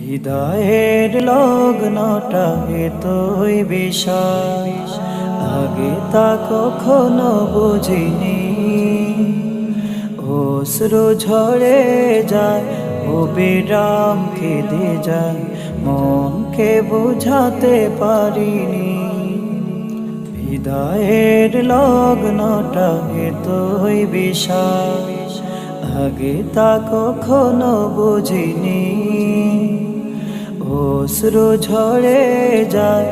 হৃদয়ের লগ্নটা এতই বিশাল, আগে তা কখনো বুঝিনি। অশ্রু ঝরে যায়, অবিরাম কেঁদে যায়, মনকে বোঝাতে পারিনি। হৃদয়ের লগ্নটা এতই বিশাল, আগে তা কখনো বুঝিনি। অশ্রু ঝরে যায়,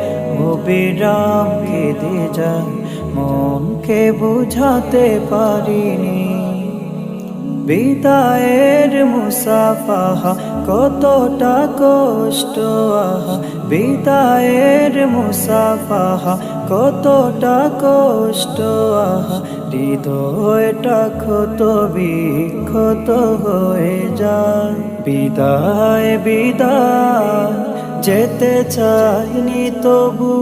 অবিরাম কেঁদে যায়, মনকে বোঝাতে পারিনি। বিদায়ের মুসাফাহা কতটা কষ্ট, আহা বিদায়ের মুসাফাহা কতটা কষ্ট, আহা হৃদয়টা ক্ষত বিক্ষত হয়ে যায়। বিদায় বিদায় যেতে চাইনি, তবু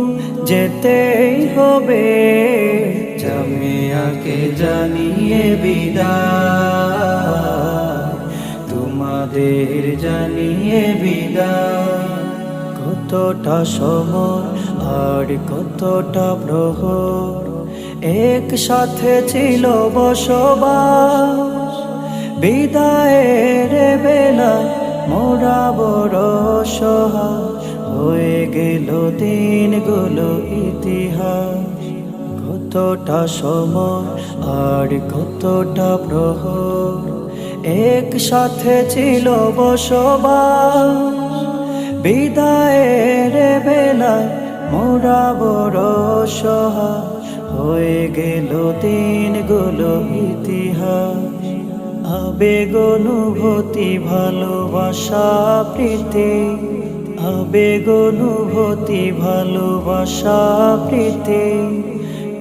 যেতেই হবে। জামিয়াকে জানিয়ে বিদায়, তোমাদের জানিয়ে বিদায়। কতটা সময় আর কতটা প্রহর একসাথে ছিল বসবাস, বিদায়ের বেলায় মোরা বড় সহায়, হয়ে গেল দিনগুলো ইতিহাস। কতটা সময় আর কতটা প্রহর একসাথে ছিল বসবাস, বিদায়ের বেলায় মোরা বড় সহায়, হয়ে গেল দিনগুলো ইতিহাস। আবেগ অনুভূতি ভালোবাসা প্রীতি, আবেগ অনুভূতি ভালোবাসা প্রীতি,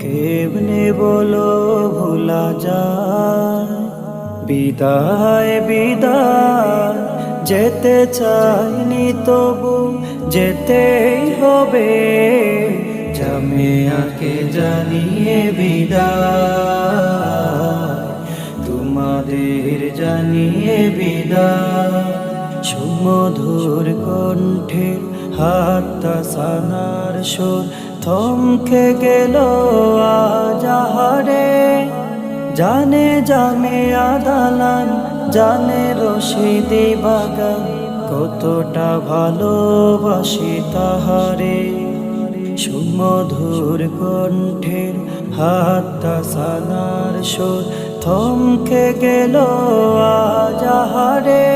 কেমনে বলো ভোলা যায়। বিদায় বিদায় যেতে চাইনি, তবু যেতেই হবে। জামিয়াকে জানিয়ে বিদায়, তোমাদের জানিয়ে বিদায়। সুমধুর কণ্ঠের হাতটা সানার সুর থমকে গেল আজ আহারে। জানে জামিয়া দালান, জানে রশিদি বাগান, কতটা ভালোবাসি তাহারে। সুমধুর কণ্ঠের হাতটা সানার সুর থমকে গেল আজ আহারে।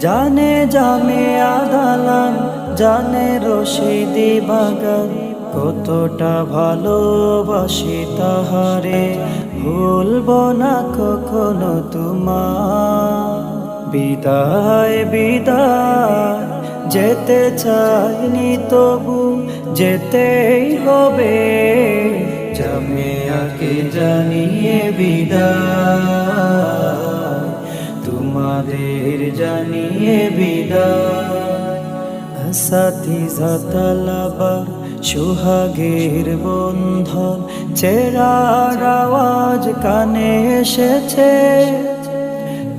জানে জামিয়া দালান, জানে রশিদি বাগান, কতটা ভালোবাসি তাহারে। ভুলবো না কখনো তোমার। বিদায় বিদায় যেতে চাইনি, তবু যেতেই হবে। জামিয়াকে জানিয়ে বিদায়, তোমাদের জানিয়ে বিদায়। আসাতিজা তালাবার সুহাগের বন্ধন, চেরার আওয়াজ কানে এসেছে।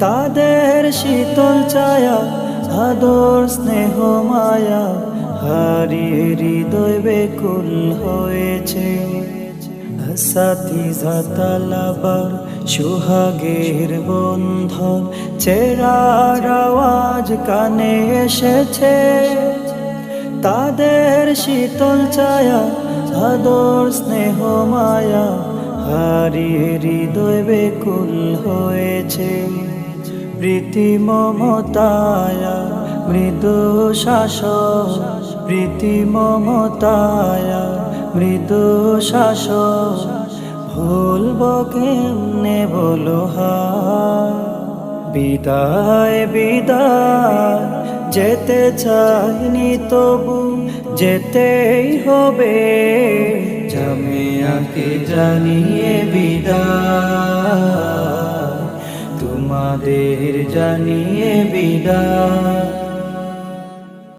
তাদের শীতল ছায়া, আদর স্নেহ মায়া, হারিয়ে হৃদয় বেকুল হয়েছে। আসাতিজা তালাবার সুহাগের বন্ধন, চেরার আওয়াজ কানে এসেছে। তাদের শীতল ছায়া, আদর স্নেহ মায়া, হারিয়ে হৃদয় বেকুল হয়েছে। প্রীতি মমতায়া মৃদু শাসন, প্রীতি মমতায়া মৃদু শাসন, ভুলব কেমনে বলো হায়। বিদায় বিদায় যেতে চাইনি, তবু যেতেই হবে। জামিয়াকে জানিয়ে বিদায়, তোমাদের জানিয়ে বিদায়।